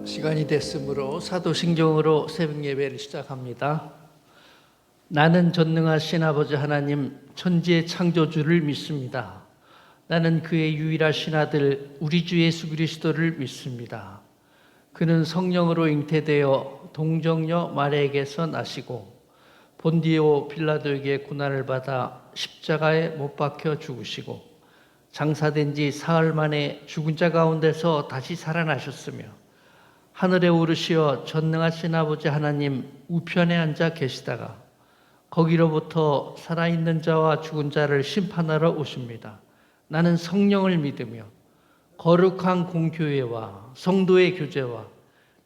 시간이 됐으므로 사도신경으로 새벽 예배를 시작합니다. 나는 전능하신 아버지 하나님 천지의 창조주를 믿습니다. 나는 그의 유일하신 아들 우리 주 예수 그리스도를 믿습니다. 그는 성령으로 잉태되어 동정녀 마리아에게서 나시고 본디오 빌라도에게 고난을 받아 십자가에 못 박혀 죽으시고 장사된 지 사흘 만에 죽은 자 가운데서 다시 살아나셨으며 하늘에 오르시어 전능하신 아버지 하나님 우편에 앉아 계시다가 거기로부터 살아있는 자와 죽은 자를 심판하러 오십니다. 나는 성령을 믿으며 거룩한 공교회와 성도의 교제와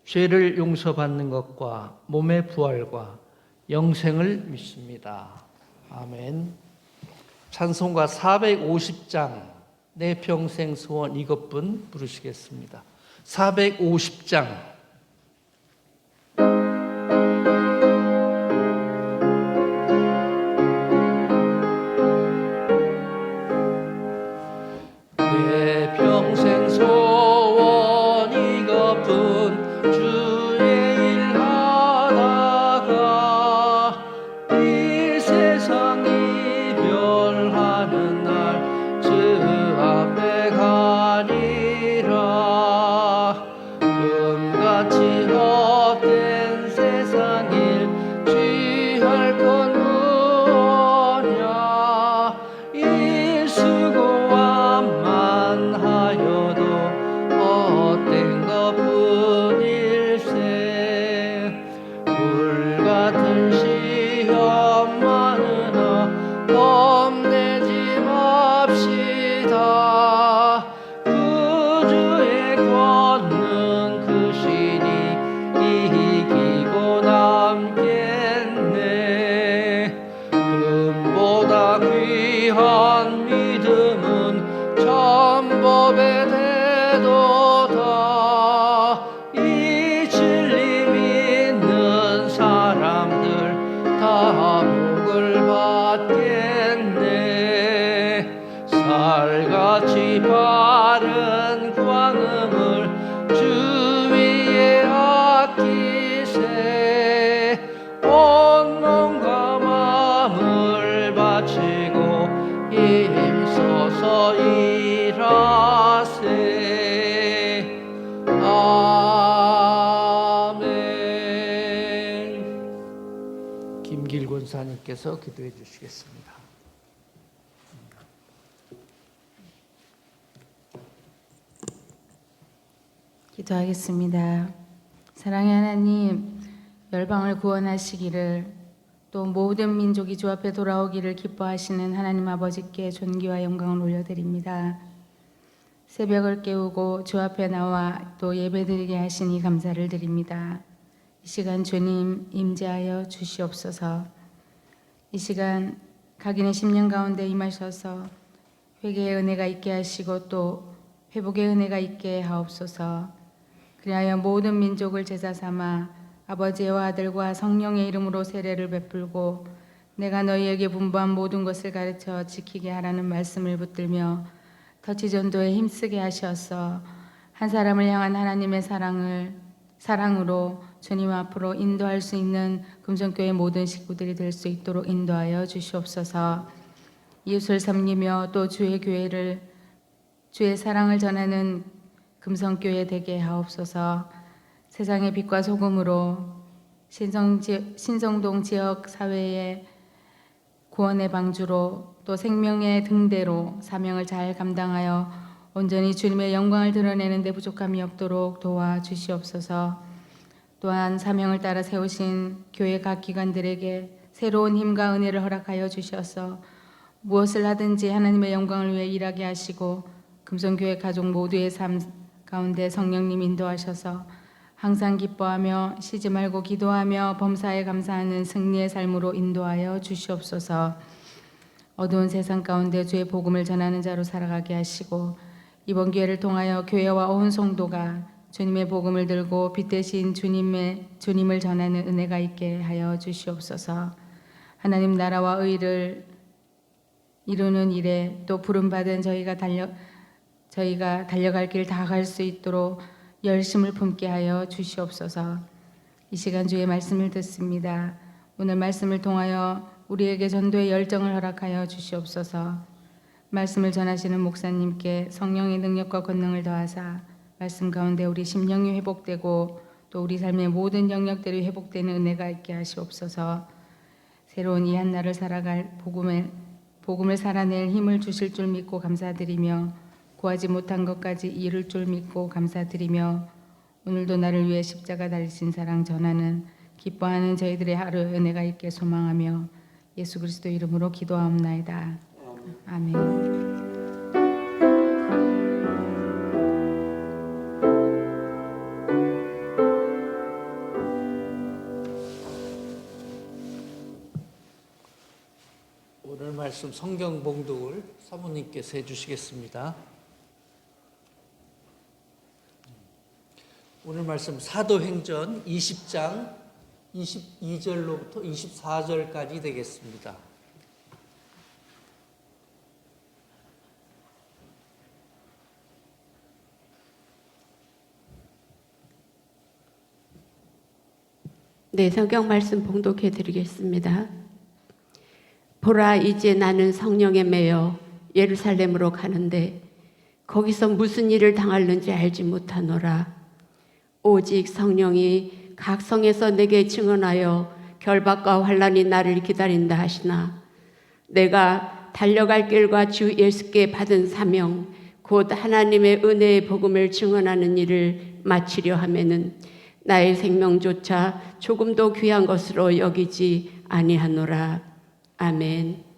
죄를 용서받는 것과 몸의 부활과 영생을 믿습니다. 아멘. 찬송가 450장 내 평생 소원 이것뿐 부르시겠습니다. 450장 내 평생 소원 이것뿐 주의 일 하다가 이 세상 이별하는 날 주 앞에 가니라. 금같이 헛된 세상 일 취할 건 무엇냐. 이 수고함만 하여도 헛된 것뿐일세. 불같은 시험 많으나 겁내지 맙시다. 구주의 권능 그 신이 이기고 남겠네. 금보다 귀한 믿음은 천법에 대도다. 이 진리 믿는 사람들 다 복을 받겠네. 살같이 바른 광음을 주 위에 아끼세. 온 몸과 마음을 바치고 힘써서 일하세. 아멘. 김길 권사님께서 기도해 주시겠습니다. 기도하겠습니다. 사랑의 하나님, 열방을 구원하시기를 또 모든 민족이 주 앞에 돌아오기를 기뻐하시는 하나님 아버지께 존귀와 영광을 올려드립니다. 새벽을 깨우고 주 앞에 나와 또 예배드리게 하시니 감사를 드립니다. 이 시간 주님 임재하여 주시옵소서. 이 시간 각인의 심령 가운데 임하셔서 회개의 은혜가 있게 하시고 또 회복의 은혜가 있게 하옵소서. 그리하여 모든 민족을 제사 삼아 아버지와 아들과 성령의 이름으로 세례를 베풀고 내가 너희에게 분부한 모든 것을 가르쳐 지키게 하라는 말씀을 붙들며 터치전도에 힘쓰게 하셔서 한 사람을 향한 하나님의 사랑으로 주님 앞으로 인도할 수 있는 금성교회 모든 식구들이 될 수 있도록 인도하여 주시옵소서. 이웃을 섬기며 또 주의 교회를 주의 사랑을 전하는 금성교회 되게 하옵소서. 세상의 빛과 소금으로 신성동 지역 사회의 구원의 방주로 또 생명의 등대로 사명을 잘 감당하여 온전히 주님의 영광을 드러내는 데 부족함이 없도록 도와주시옵소서. 또한 사명을 따라 세우신 교회 각 기관들에게 새로운 힘과 은혜를 허락하여 주셔서 무엇을 하든지 하나님의 영광을 위해 일하게 하시고 금성교회 가족 모두의 삶 가운데 성령님 인도하셔서 항상 기뻐하며 쉬지 말고 기도하며 범사에 감사하는 승리의 삶으로 인도하여 주시옵소서. 어두운 세상 가운데 주의 복음을 전하는 자로 살아가게 하시고 이번 기회를 통하여 교회와 온 성도가 주님의 복음을 들고 빛 대신 주님을 전하는 은혜가 있게 하여 주시옵소서. 하나님 나라와 의를 이루는 일에 또 부름받은 저희가 달려갈 길 다 갈 수 있도록 열심을 품게 하여 주시옵소서. 이 시간 주의 말씀을 듣습니다. 오늘 말씀을 통하여 우리에게 전도의 열정을 허락하여 주시옵소서. 말씀을 전하시는 목사님께 성령의 능력과 권능을 더하사 말씀 가운데 우리 심령이 회복되고 또 우리 삶의 모든 영역들이 회복되는 은혜가 있게 하시옵소서. 새로운 이 한날을 살아갈 복음을 살아낼 힘을 주실 줄 믿고 감사드리며 구하지 못한 것까지 이룰 줄 믿고 감사드리며 오늘도 나를 위해 십자가 달리신 사랑 전하는 기뻐하는 저희들의 하루 은혜가 있게 소망하며 예수 그리스도 이름으로 기도하옵나이다. 아멘. 오늘 말씀 성경 봉독을 사모님께서 해주시겠습니다. 오늘 말씀 사도행전 20장 22절로부터 24절까지 되겠습니다. 네, 성경 말씀 봉독해 드리겠습니다. 보라, 이제 나는 성령에 매여 예루살렘으로 가는데 거기서 무슨 일을 당할는지 알지 못하노라. 오직 성령이 각 성에서 내게 증언하여 결박과 환난이 나를 기다린다 하시나 내가 달려갈 길과 주 예수께 받은 사명 곧 하나님의 은혜의 복음을 증언하는 일을 마치려 하면은 나의 생명조차 조금도 귀한 것으로 여기지 아니하노라. 아멘.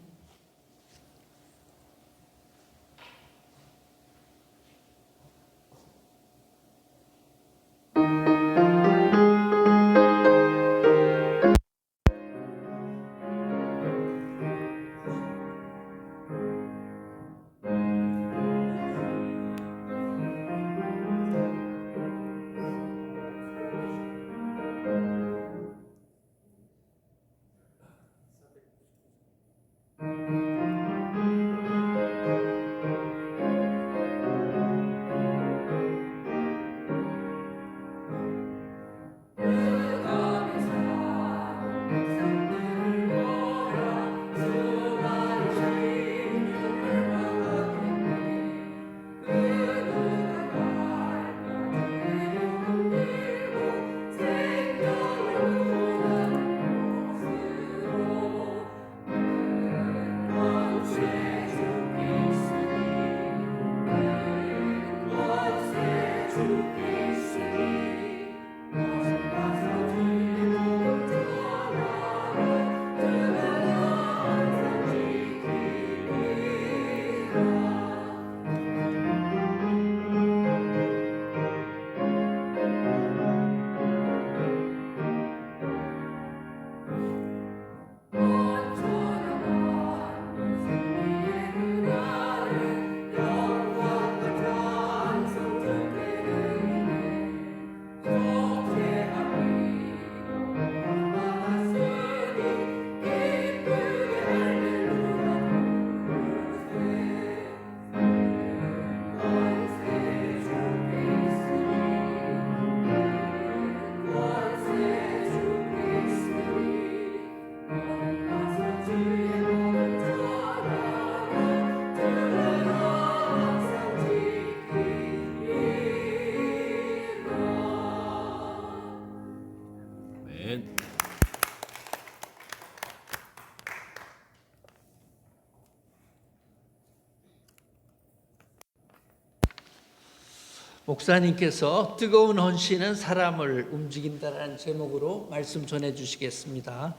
목사님께서 뜨거운 헌신은 사람을 움직인다라는 제목으로 말씀 전해 주시겠습니다.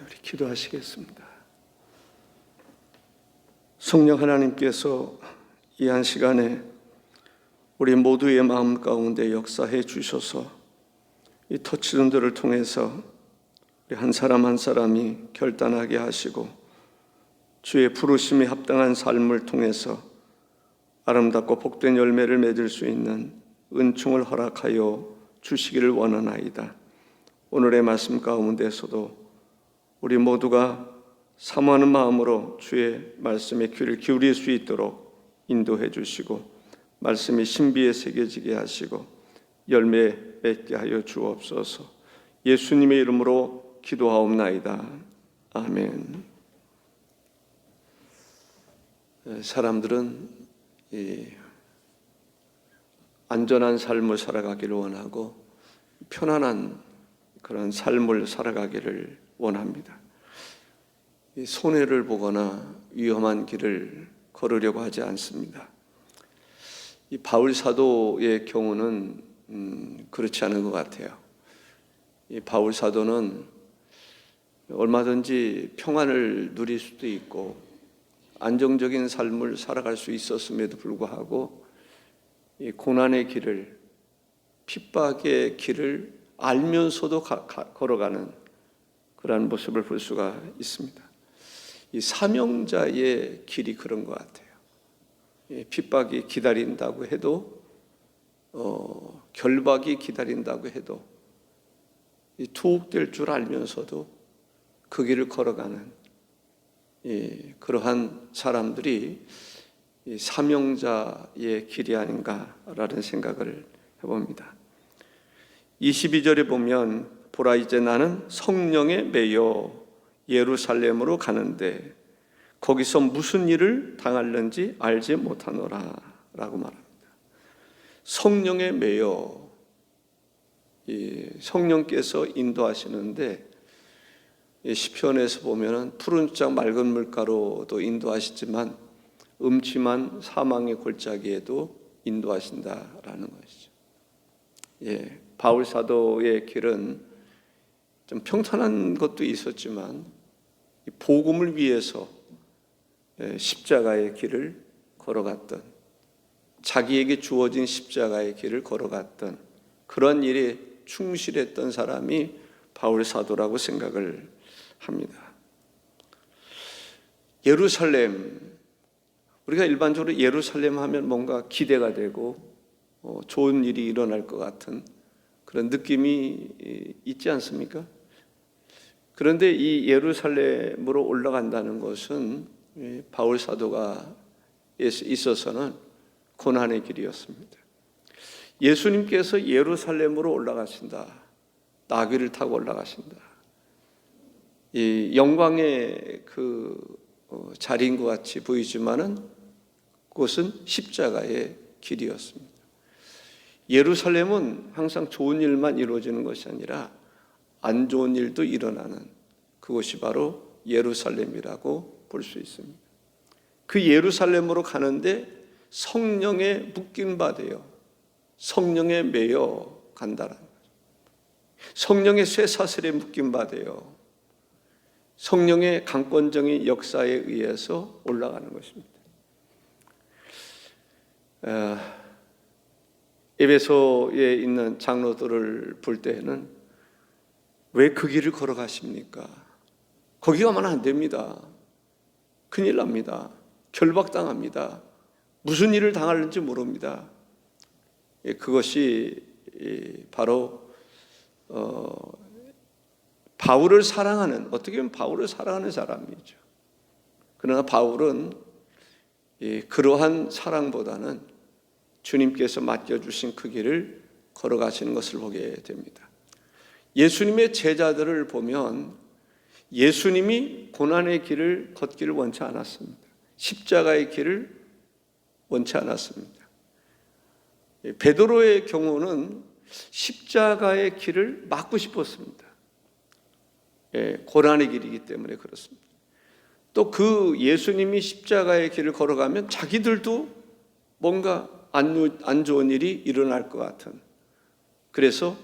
우리 기도하시겠습니다. 성령 하나님께서 이 한 시간에 우리 모두의 마음 가운데 역사해 주셔서 이 터치런들을 통해서 우리 한 사람 한 사람이 결단하게 하시고 주의 부르심에 합당한 삶을 통해서 아름답고 복된 열매를 맺을 수 있는 은총을 허락하여 주시기를 원하나이다. 오늘의 말씀 가운데서도 우리 모두가 사모하는 마음으로 주의 말씀에 귀를 기울일 수 있도록 인도해 주시고 말씀이 신비에 새겨지게 하시고 열매 맺게 하여 주옵소서. 예수님의 이름으로 기도하옵나이다. 아멘. 사람들은 이 안전한 삶을 살아가기를 원하고 편안한 그런 삶을 살아가기를 원합니다. 이 손해를 보거나 위험한 길을 걸으려고 하지 않습니다. 이 바울 사도의 경우는 그렇지 않은 것 같아요. 이 바울 사도는 얼마든지 평안을 누릴 수도 있고 안정적인 삶을 살아갈 수 있었음에도 불구하고 이 고난의 길을, 핍박의 길을 알면서도 걸어가는 그러한 모습을 볼 수가 있습니다. 이 사명자의 길이 그런 것 같아요. 이 핍박이 기다린다고 해도 결박이 기다린다고 해도 이 투옥될 줄 알면서도 그 길을 걸어가는 그러한 사람들이 이 사명자의 길이 아닌가라는 생각을 해봅니다. 22절에 보면 보라 이제 나는 성령에 매여 예루살렘으로 가는데 거기서 무슨 일을 당할는지 알지 못하노라 라고 말합니다. 성령에 매여 성령께서 인도하시는데 시편에서 보면 푸른 짝 맑은 물가로도 인도하시지만 음침한 사망의 골짜기에도 인도하신다라는 것이죠. 바울 사도의 길은 좀 평탄한 것도 있었지만 복음을 위해서 십자가의 길을 걸어갔던, 자기에게 주어진 십자가의 길을 걸어갔던 그런 일에 충실했던 사람이 바울 사도라고 생각을 합니다. 예루살렘, 우리가 일반적으로 예루살렘 하면 뭔가 기대가 되고 좋은 일이 일어날 것 같은 그런 느낌이 있지 않습니까? 그런데 이 예루살렘으로 올라간다는 것은 바울 사도가 있어서는 고난의 길이었습니다. 예수님께서 예루살렘으로 올라가신다. 나귀를 타고 올라가신다. 이 영광의 그 자리인 것 같이 보이지만은 그것은 십자가의 길이었습니다. 예루살렘은 항상 좋은 일만 이루어지는 것이 아니라 안 좋은 일도 일어나는 그것이 바로 예루살렘이라고 볼 수 있습니다. 그 예루살렘으로 가는데 성령에 묶인 바 되어 성령에 매여 간다라는 거죠. 성령의 쇠사슬에 묶인 바 되어 성령의 강권적인 역사에 의해서 올라가는 것입니다. 에베소에 있는 장로들을 볼 때에는 왜 그 길을 걸어가십니까? 거기 가면 안 됩니다. 큰일 납니다. 결박당합니다. 무슨 일을 당할는지 모릅니다. 그것이 바로 바울을 사랑하는, 어떻게 보면 바울을 사랑하는 사람이죠. 그러나 바울은 그러한 사랑보다는 주님께서 맡겨주신 그 길을 걸어가시는 것을 보게 됩니다. 예수님의 제자들을 보면 예수님이 고난의 길을 걷기를 원치 않았습니다. 십자가의 길을 원치 않았습니다. 베드로의 경우는 십자가의 길을 막고 싶었습니다. 고난의 길이기 때문에 그렇습니다. 또 그 예수님이 십자가의 길을 걸어가면 자기들도 뭔가 안 좋은 일이 일어날 것 같은, 그래서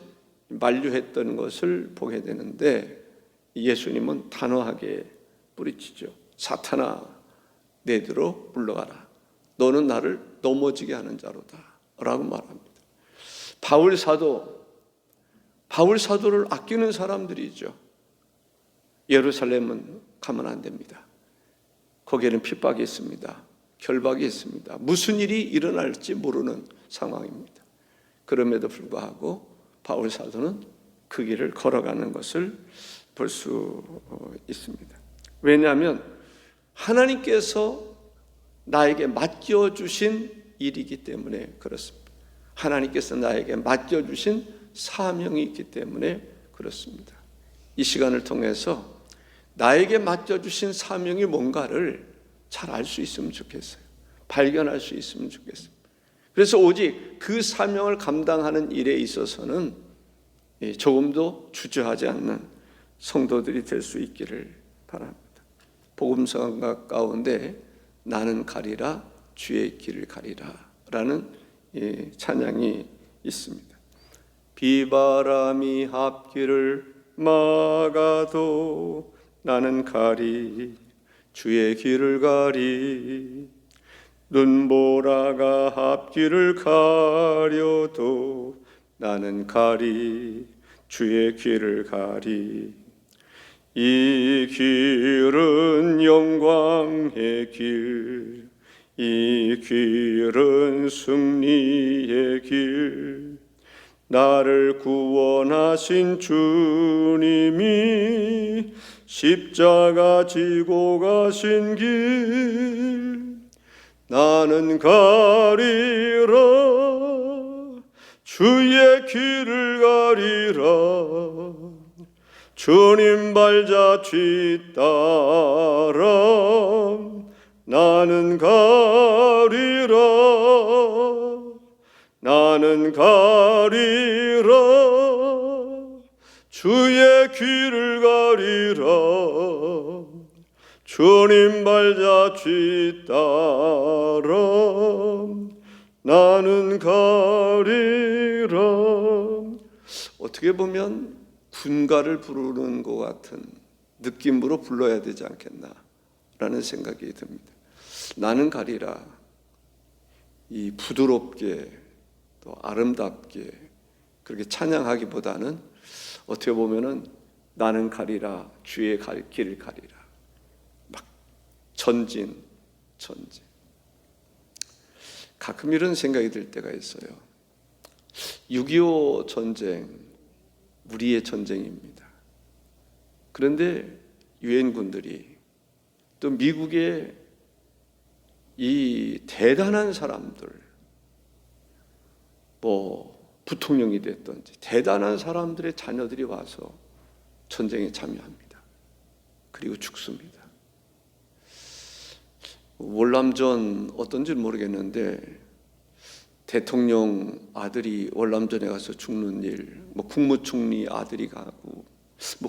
만류했던 것을 보게 되는데 예수님은 단호하게 뿌리치죠. 사탄아, 내게로 물러가라. 너는 나를 넘어지게 하는 자로다 라고 말합니다. 바울 사도 바울 사도를 아끼는 사람들이죠. 예루살렘은 가면 안 됩니다. 거기에는 핍박이 있습니다. 결박이 있습니다. 무슨 일이 일어날지 모르는 상황입니다. 그럼에도 불구하고 바울 사도는 그 길을 걸어가는 것을 볼 수 있습니다. 왜냐하면 하나님께서 나에게 맡겨주신 일이기 때문에 그렇습니다. 하나님께서 나에게 맡겨주신 사명이 있기 때문에 그렇습니다. 이 시간을 통해서 나에게 맡겨주신 사명이 뭔가를 잘 알 수 있으면 좋겠어요. 발견할 수 있으면 좋겠어요. 그래서 오직 그 사명을 감당하는 일에 있어서는 조금도 주저하지 않는 성도들이 될 수 있기를 바랍니다. 복음서 가운데 나는 가리라 주의 길을 가리라 라는 찬양이 있습니다. 비바람이 앞길을 막아도 나는 가리 주의 길을 가리 눈보라가 앞길을 가려도 나는 가리 주의 길을 가리 이 길은 영광의 길 이 길은 승리의 길 나를 구원하신 주님이 십자가 지고 가신 길 나는 가리라 주의 길을 가리라 주님 발자취 따라 나는 가리라 나는 가리라 주의 길을 가리라 주님 발자취 따라 나는 가리라. 어떻게 보면 군가를 부르는 것 같은 느낌으로 불러야 되지 않겠나라는 생각이 듭니다. 나는 가리라 이 부드럽게 또 아름답게 그렇게 찬양하기보다는 어떻게 보면은 나는 가리라 주의 길을 가리라 막 전진 가끔 이런 생각이 들 때가 있어요. 6.25 전쟁 우리의 전쟁입니다. 그런데 유엔군들이 또 미국의 이 대단한 사람들 부통령이 됐든지 대단한 사람들의 자녀들이 와서 전쟁에 참여합니다. 그리고 죽습니다. 월남전 어떤지 모르겠는데 대통령 아들이 월남전에 가서 죽는 일, 국무총리 아들이 가고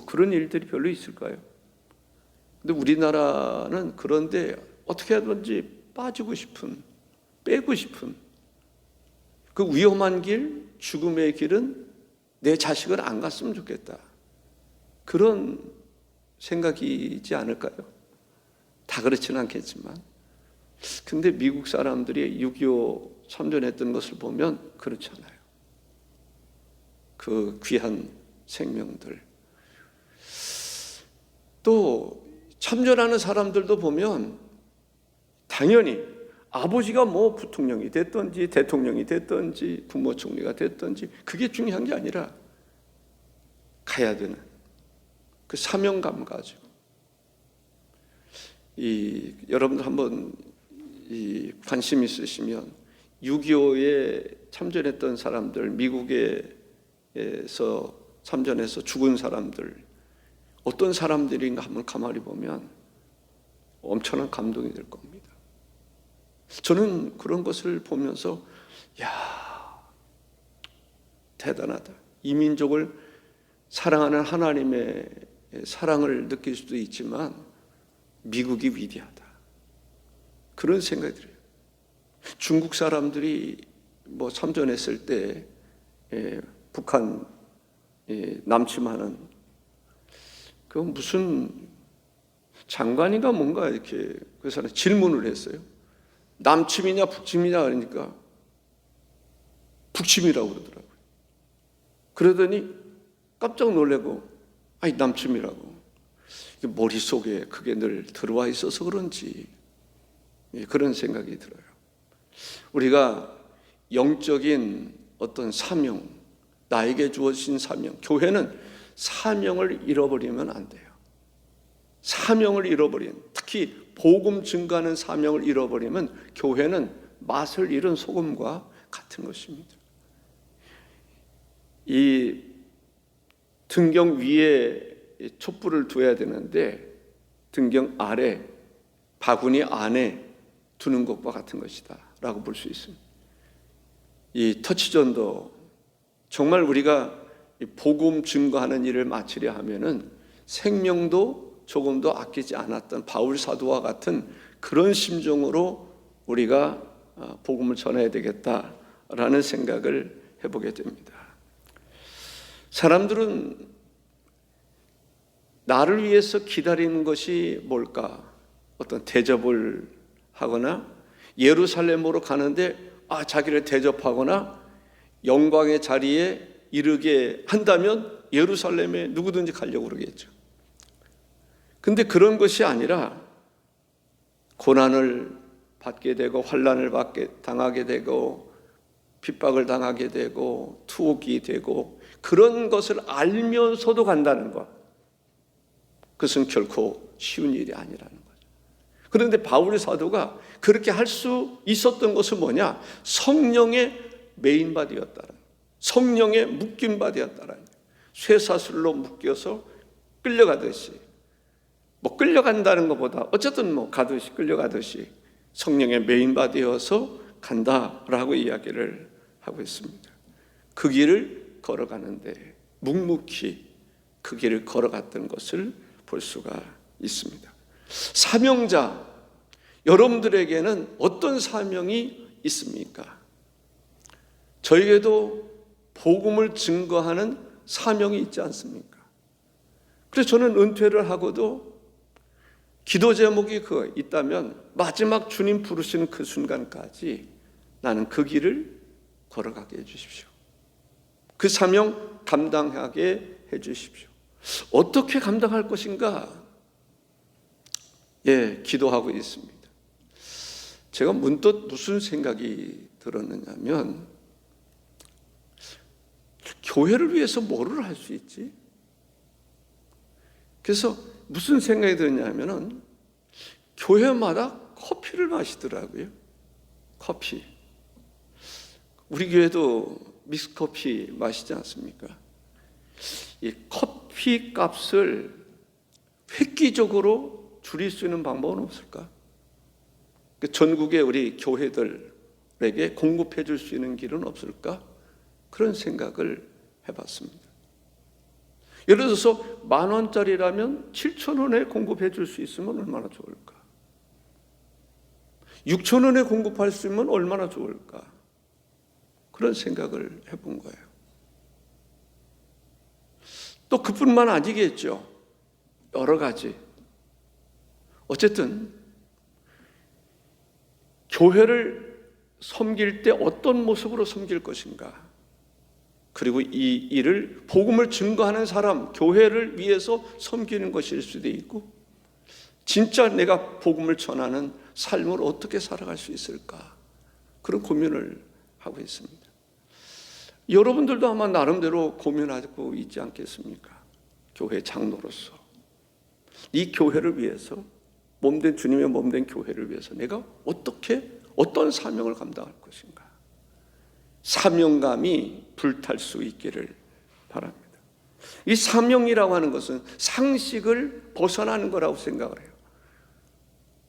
그런 일들이 별로 있을까요? 근데 우리나라는 그런데 어떻게 하든지 빼고 싶은 그 위험한 길, 죽음의 길은 내 자식은 안 갔으면 좋겠다. 그런 생각이지 않을까요? 다 그렇지는 않겠지만. 근데 미국 사람들이 6.25 참전했던 것을 보면 그렇지 않아요. 그 귀한 생명들. 또 참전하는 사람들도 보면 당연히 아버지가 부통령이 됐든지 대통령이 됐든지 국무총리가 됐든지 그게 중요한 게 아니라 가야 되는 그 사명감 가지고 여러분들 한번 관심 있으시면 6.25에 참전했던 사람들 미국에서 참전해서 죽은 사람들 어떤 사람들인가 한번 가만히 보면 엄청난 감동이 될 겁니다. 저는 그런 것을 보면서 대단하다. 이 민족을 사랑하는 하나님의 사랑을 느낄 수도 있지만 미국이 위대하다. 그런 생각이 들어요. 중국 사람들이 참전했을 때 북한 남침하는 그 무슨 장관인가 뭔가 이렇게 그 사람 질문을 했어요. 남침이냐 북침이냐 그러니까 북침이라고 그러더라고요. 그러더니 깜짝 놀래고 아니 남춤이라고. 머릿속에 그게 늘 들어와 있어서 그런지 그런 생각이 들어요. 우리가 영적인 어떤 사명, 나에게 주어진 사명, 교회는 사명을 잃어버리면 안 돼요. 사명을 잃어버린, 특히 복음 증거하는 사명을 잃어버리면 교회는 맛을 잃은 소금과 같은 것입니다. 이 등경 위에 촛불을 둬야 되는데 등경 아래, 바구니 안에 두는 것과 같은 것이다 라고 볼 수 있습니다. 이 터치전도 정말 우리가 복음 증거하는 일을 마치려 하면은 생명도 조금도 아끼지 않았던 바울 사도와 같은 그런 심정으로 우리가 복음을 전해야 되겠다라는 생각을 해보게 됩니다. 사람들은 나를 위해서 기다리는 것이 뭘까? 어떤 대접을 하거나 예루살렘으로 가는데 자기를 대접하거나 영광의 자리에 이르게 한다면 예루살렘에 누구든지 가려고 그러겠죠. 근데 그런 것이 아니라 고난을 받게 되고 환난을 당하게 되고 핍박을 당하게 되고 투옥이 되고 그런 것을 알면서도 간다는 것, 그것은 결코 쉬운 일이 아니라는 거죠. 그런데 바울 사도가 그렇게 할 수 있었던 것은 뭐냐? 성령의 메인바 되었다는, 성령의 묶임바 되었다는, 쇠사슬로 묶여서 끌려가듯이, 끌려간다는 것보다 어쨌든 가듯이 끌려가듯이 성령의 메인바 되어서 간다라고 이야기를 하고 있습니다. 그 길을 걸어가는데 묵묵히 그 길을 걸어갔던 것을 볼 수가 있습니다. 사명자, 여러분들에게는 어떤 사명이 있습니까? 저에게도 복음을 증거하는 사명이 있지 않습니까? 그래서 저는 은퇴를 하고도 기도 제목이 있다면 마지막 주님 부르시는 그 순간까지 나는 그 길을 걸어가게 해주십시오. 그 사명 감당하게 해주십시오. 어떻게 감당할 것인가? 기도하고 있습니다. 제가 문득 무슨 생각이 들었느냐면, 교회를 위해서 뭐를 할 수 있지? 그래서 무슨 생각이 들었냐면은 교회마다 커피를 마시더라고요. 커피. 우리 교회도 믹스커피 마시지 않습니까? 이 커피 값을 획기적으로 줄일 수 있는 방법은 없을까? 전국의 우리 교회들에게 공급해 줄 수 있는 길은 없을까? 그런 생각을 해봤습니다. 예를 들어서 10,000원짜리라면 7,000원에 공급해 줄 수 있으면 얼마나 좋을까? 6,000원에 공급할 수 있으면 얼마나 좋을까? 그런 생각을 해본 거예요. 또 그뿐만 아니겠죠. 여러 가지. 어쨌든 교회를 섬길 때 어떤 모습으로 섬길 것인가? 그리고 이 일을 복음을 증거하는 사람, 교회를 위해서 섬기는 것일 수도 있고, 진짜 내가 복음을 전하는 삶을 어떻게 살아갈 수 있을까? 그런 고민을 하고 있습니다. 여러분들도 아마 나름대로 고민하고 있지 않겠습니까? 교회 장로로서 이 교회를 위해서, 몸된 주님의 몸된 교회를 위해서 내가 어떤 사명을 감당할 것인가? 사명감이 불탈 수 있기를 바랍니다. 이 사명이라고 하는 것은 상식을 벗어나는 거라고 생각을 해요.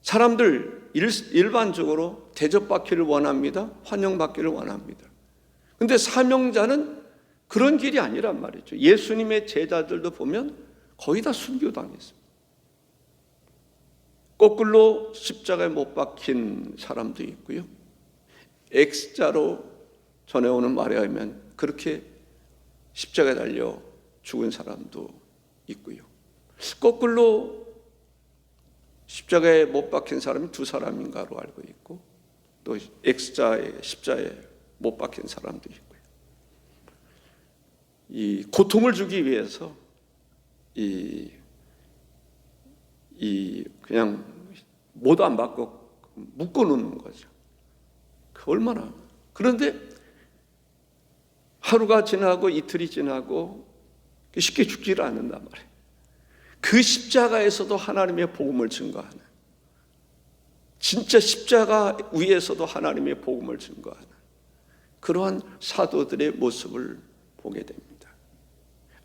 사람들 일반적으로 대접받기를 원합니다. 환영받기를 원합니다. 근데 사명자는 그런 길이 아니란 말이죠. 예수님의 제자들도 보면 거의 다 순교당했습니다. 거꾸로 십자가에 못 박힌 사람도 있고요. X자로 전해오는 말에 의하면 그렇게 십자가에 달려 죽은 사람도 있고요. 거꾸로 십자가에 못 박힌 사람이 2사람인가로 알고 있고, 또 X자에 십자에 못 박힌 사람도 있고요. 이 고통을 주기 위해서 그냥 모두 안 받고 묶어 놓는 거죠. 그 얼마나. 그런데 하루가 지나고 이틀이 지나고 쉽게 죽지를 않는단 말이에요. 그 십자가에서도 하나님의 복음을 증거하는, 진짜 십자가 위에서도 하나님의 복음을 증거하는 그러한 사도들의 모습을 보게 됩니다.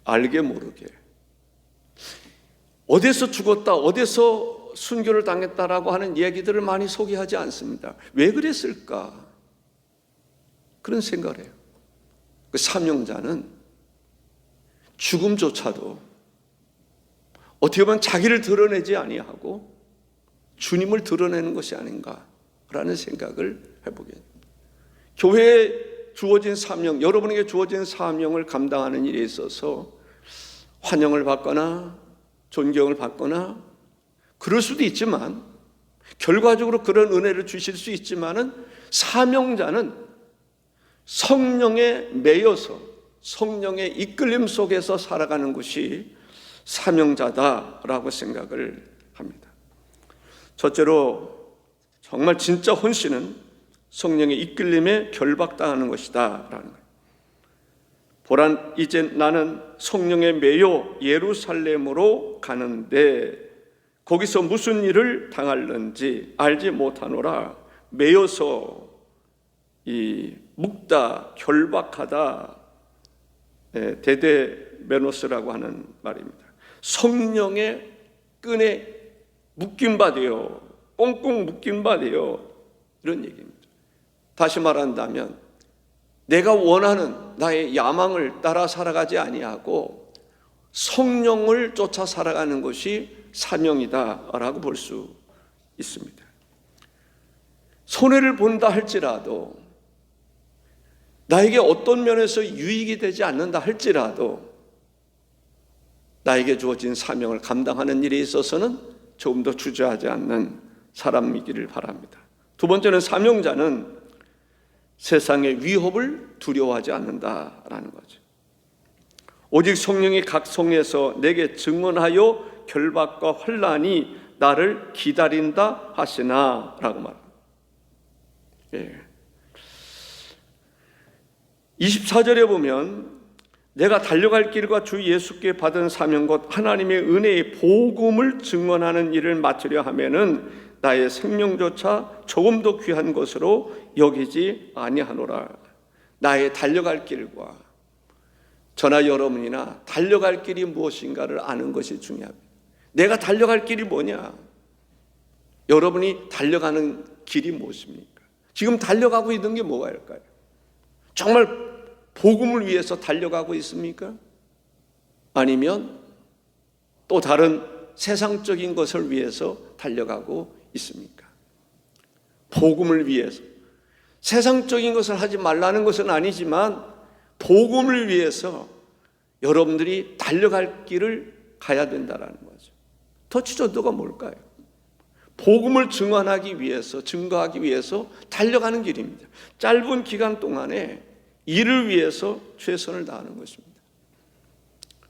알게 모르게 어디서 죽었다, 어디서 순교를 당했다라고 하는 얘기들을 많이 소개하지 않습니다. 왜 그랬을까? 그런 생각을 해요. 그 사명자는 죽음조차도 어떻게 보면 자기를 드러내지 아니하고 주님을 드러내는 것이 아닌가라는 생각을 해보게 됩니다. 교회에 주어진 사명, 여러분에게 주어진 사명을 감당하는 일에 있어서 환영을 받거나 존경을 받거나 그럴 수도 있지만, 결과적으로 그런 은혜를 주실 수 있지만은, 사명자는 성령에 매여서 성령의 이끌림 속에서 살아가는 것이 사명자다라고 생각을 합니다. 첫째로 정말 진짜 헌신은 성령의 이끌림에 결박당하는 것이다 라는 거예요. 보라, 이제 나는 성령에 매여 예루살렘으로 가는데 거기서 무슨 일을 당할는지 알지 못하노라. 매여서 묶다, 결박하다, 데데메노스라고 하는 말입니다. 성령의 끈에 묶인 바 되어, 꽁꽁 묶인 바 되어, 이런 얘기입니다. 다시 말한다면 내가 원하는 나의 야망을 따라 살아가지 아니하고 성령을 쫓아 살아가는 것이 사명이다라고 볼 수 있습니다. 손해를 본다 할지라도, 나에게 어떤 면에서 유익이 되지 않는다 할지라도 나에게 주어진 사명을 감당하는 일에 있어서는 조금 더 주저하지 않는 사람이기를 바랍니다. 두 번째는 사명자는 세상의 위협을 두려워하지 않는다라는 거죠. 오직 성령이 각 성에서 내게 증언하여 결박과 환난이 나를 기다린다 하시나 라고 말합니다. 24절에 보면 내가 달려갈 길과 주 예수께 받은 사명 곧 하나님의 은혜의 복음을 증언하는 일을 맡으려 하면은 나의 생명조차 조금도 귀한 것으로 여기지 아니하노라. 나의 달려갈 길과 저나 여러분이나 달려갈 길이 무엇인가를 아는 것이 중요합니다. 내가 달려갈 길이 뭐냐? 여러분이 달려가는 길이 무엇입니까? 지금 달려가고 있는 게 뭐가일까요? 정말 복음을 위해서 달려가고 있습니까? 아니면 또 다른 세상적인 것을 위해서 달려가고 있습니까? 복음을 위해서. 세상적인 것을 하지 말라는 것은 아니지만 복음을 위해서 여러분들이 달려갈 길을 가야 된다는 거죠. 터치전도가 뭘까요? 복음을 증언하기 위해서, 증거하기 위해서 달려가는 길입니다. 짧은 기간 동안에 이를 위해서 최선을 다하는 것입니다.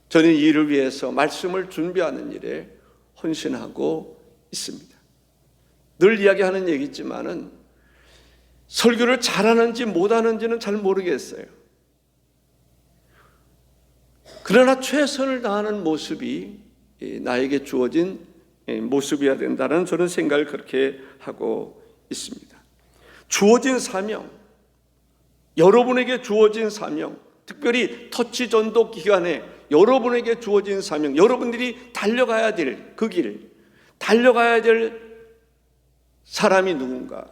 저는 이를 위해서 말씀을 준비하는 일에 헌신하고 있습니다. 늘 이야기하는 얘기지만은 설교를 잘하는지 못하는지는 잘 모르겠어요. 그러나 최선을 다하는 모습이 나에게 주어진 모습이어야 된다는 저는 생각을 그렇게 하고 있습니다. 주어진 사명, 여러분에게 주어진 사명, 특별히 터치 전도 기간에 여러분에게 주어진 사명, 여러분들이 달려가야 될 그 길, 달려가야 될 사람이 누군가,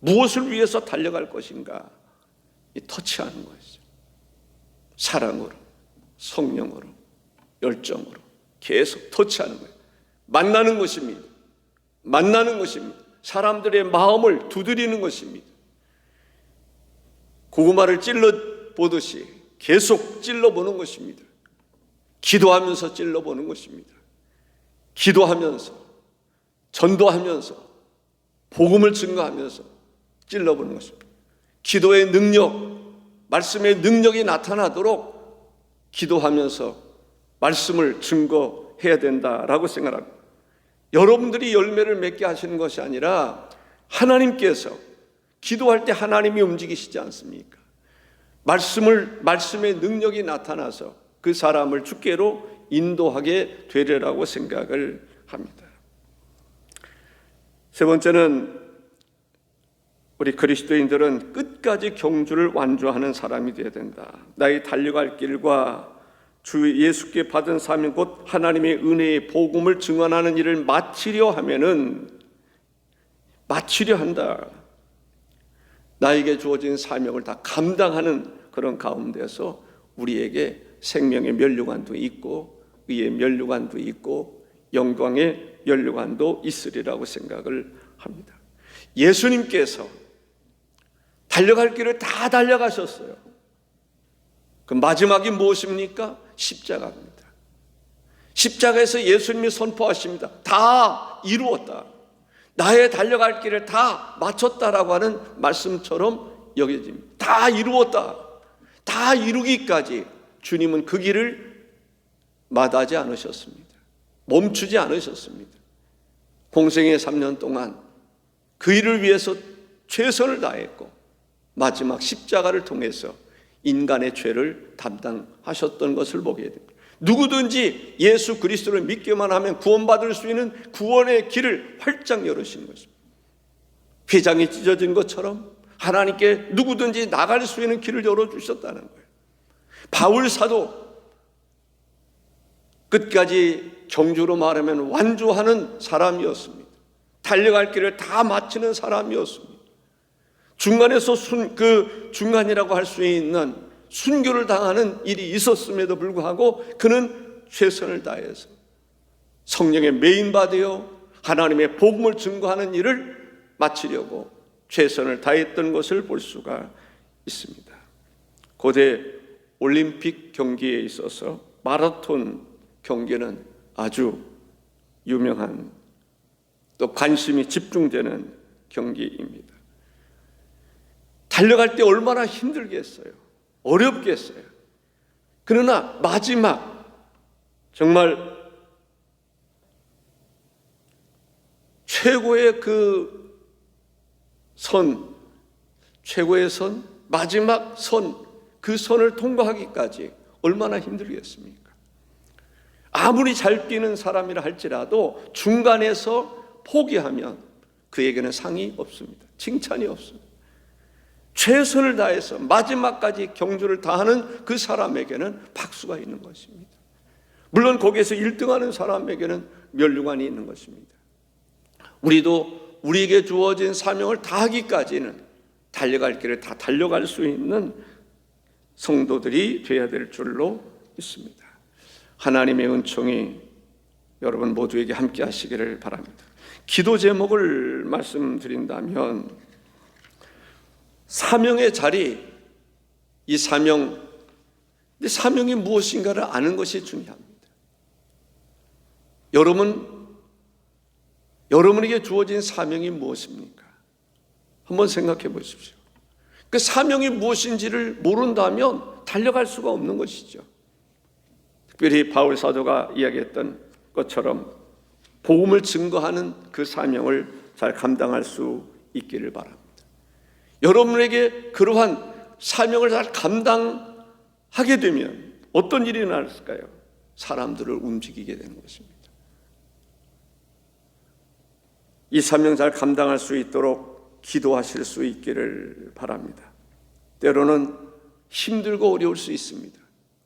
무엇을 위해서 달려갈 것인가, 터치하는 것이죠. 사랑으로, 성령으로, 열정으로 계속 터치하는 거예요. 만나는 것입니다. 만나는 것입니다. 사람들의 마음을 두드리는 것입니다. 고구마를 찔러보듯이 계속 찔러보는 것입니다. 기도하면서 찔러보는 것입니다. 기도하면서, 전도하면서, 복음을 증거하면서 찔러보는 것입니다. 기도의 능력, 말씀의 능력이 나타나도록 기도하면서 말씀을 증거해야 된다라고 생각합니다. 여러분들이 열매를 맺게 하시는 것이 아니라 하나님께서 기도할 때 하나님이 움직이시지 않습니까? 말씀의 능력이 나타나서 그 사람을 주께로 인도하게 되리라고 생각을 합니다. 세 번째는 우리 그리스도인들은 끝까지 경주를 완주하는 사람이 되어야 된다. 나의 달려갈 길과 주 예수께 받은 사명 곧 하나님의 은혜의 복음을 증언하는 일을 마치려 한다. 나에게 주어진 사명을 다 감당하는 그런 가운데서 우리에게 생명의 면류관도 있고 의의 면류관도 있고 영광의 면류관도 있으리라고 생각을 합니다. 예수님께서 달려갈 길을 다 달려가셨어요. 그 마지막이 무엇입니까? 십자가입니다. 십자가에서 예수님이 선포하십니다. 다 이루었다. 나의 달려갈 길을 다 마쳤다라고 하는 말씀처럼 여겨집니다. 다 이루었다. 다 이루기까지 주님은 그 길을 마다하지 않으셨습니다. 멈추지 않으셨습니다. 공생의 3년 동안 그 일을 위해서 최선을 다했고 마지막 십자가를 통해서 인간의 죄를 담당하셨던 것을 보게 됩니다. 누구든지 예수 그리스도를 믿기만 하면 구원받을 수 있는 구원의 길을 활짝 열으시는 것입니다. 휘장이 찢어진 것처럼 하나님께 누구든지 나갈 수 있는 길을 열어주셨다는 거예요. 바울 사도 끝까지 경주로 말하면 완주하는 사람이었습니다. 달려갈 길을 다 마치는 사람이었습니다. 중간에서 그 중간이라고 할 수 있는 순교를 당하는 일이 있었음에도 불구하고 그는 최선을 다해서 성령의 메인바 되어 하나님의 복음을 증거하는 일을 마치려고 최선을 다했던 것을 볼 수가 있습니다. 고대 올림픽 경기에 있어서 마라톤 경기는 아주 유명한 또 관심이 집중되는 경기입니다. 달려갈 때 얼마나 힘들겠어요. 어렵겠어요. 그러나 마지막 정말 최고의 최고의 선, 마지막 선, 그 선을 통과하기까지 얼마나 힘들겠습니까? 아무리 잘 뛰는 사람이라 할지라도 중간에서 포기하면 그에게는 상이 없습니다. 칭찬이 없습니다. 최선을 다해서 마지막까지 경주를 다하는 그 사람에게는 박수가 있는 것입니다. 물론 거기에서 1등하는 사람에게는 면류관이 있는 것입니다. 우리도 우리에게 주어진 사명을 다하기까지는 달려갈 길을 다 달려갈 수 있는 성도들이 되어야 될 줄로 믿습니다. 하나님의 은총이 여러분 모두에게 함께 하시기를 바랍니다. 기도 제목을 말씀드린다면 사명의 자리, 이 사명이 무엇인가를 아는 것이 중요합니다. 여러분에게 주어진 사명이 무엇입니까? 한번 생각해 보십시오. 그 사명이 무엇인지를 모른다면 달려갈 수가 없는 것이죠. 특별히 바울 사도가 이야기했던 것처럼 복음을 증거하는 그 사명을 잘 감당할 수 있기를 바랍니다. 여러분에게 그러한 사명을 잘 감당하게 되면 어떤 일이 일어날까요? 사람들을 움직이게 되는 것입니다. 이 사명 잘 감당할 수 있도록 기도하실 수 있기를 바랍니다. 때로는 힘들고 어려울 수 있습니다.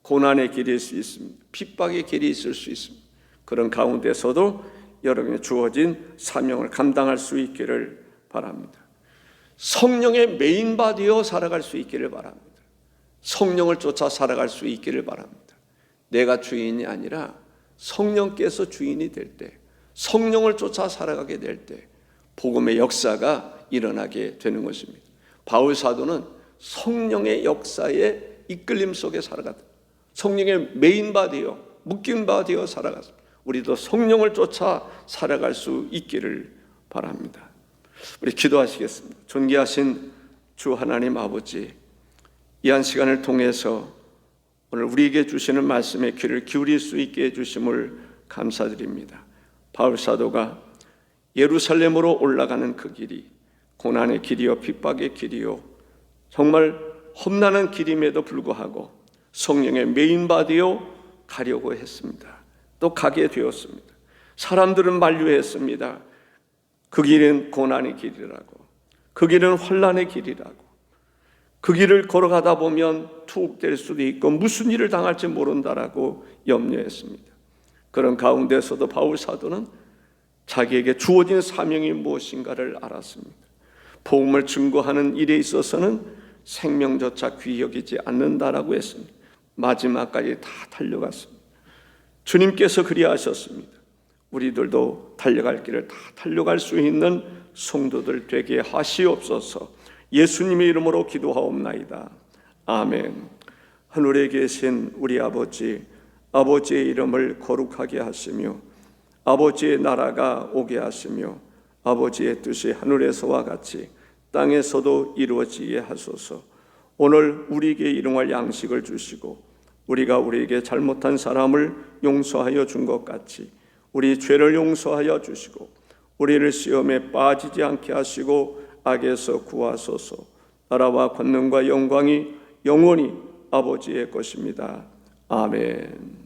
고난의 길일 수 있습니다. 핍박의 길이 있을 수 있습니다. 그런 가운데서도 여러분의 주어진 사명을 감당할 수 있기를 바랍니다. 성령의 메인바 되어 살아갈 수 있기를 바랍니다. 성령을 쫓아 살아갈 수 있기를 바랍니다. 내가 주인이 아니라 성령께서 주인이 될 때, 성령을 쫓아 살아가게 될 때 복음의 역사가 일어나게 되는 것입니다. 바울 사도는 성령의 역사의 이끌림 속에 살아갔다. 성령의 메인바 되어 묶임바 되어 살아갔습니다. 우리도 성령을 쫓아 살아갈 수 있기를 바랍니다. 우리 기도하시겠습니다. 존귀하신 주 하나님 아버지, 이 한 시간을 통해서 오늘 우리에게 주시는 말씀에 귀를 기울일 수 있게 해주심을 감사드립니다. 바울 사도가 예루살렘으로 올라가는 그 길이 고난의 길이요 핍박의 길이요 정말 험난한 길임에도 불구하고 성령의 메인바디요 가려고 했습니다. 또 가게 되었습니다. 사람들은 만류했습니다. 그 길은 고난의 길이라고, 그 길은 환난의 길이라고, 그 길을 걸어가다 보면 투옥될 수도 있고 무슨 일을 당할지 모른다라고 염려했습니다. 그런 가운데서도 바울 사도는 자기에게 주어진 사명이 무엇인가를 알았습니다. 복음을 증거하는 일에 있어서는 생명조차 귀히 여기지 않는다라고 했습니다. 마지막까지 다 달려갔습니다. 주님께서 그리하셨습니다. 우리들도 달려갈 길을 다 달려갈 수 있는 성도들 되게 하시옵소서. 예수님의 이름으로 기도하옵나이다. 아멘. 하늘에 계신 우리 아버지, 아버지의 이름을 거룩하게 하시며 아버지의 나라가 오게 하시며 아버지의 뜻이 하늘에서와 같이 땅에서도 이루어지게 하소서. 오늘 우리에게 일용할 양식을 주시고 우리가 우리에게 잘못한 사람을 용서하여 준 것 같이 우리 죄를 용서하여 주시고 우리를 시험에 빠지지 않게 하시고 악에서 구하소서. 나라와 권능과 영광이 영원히 아버지의 것입니다. 아멘.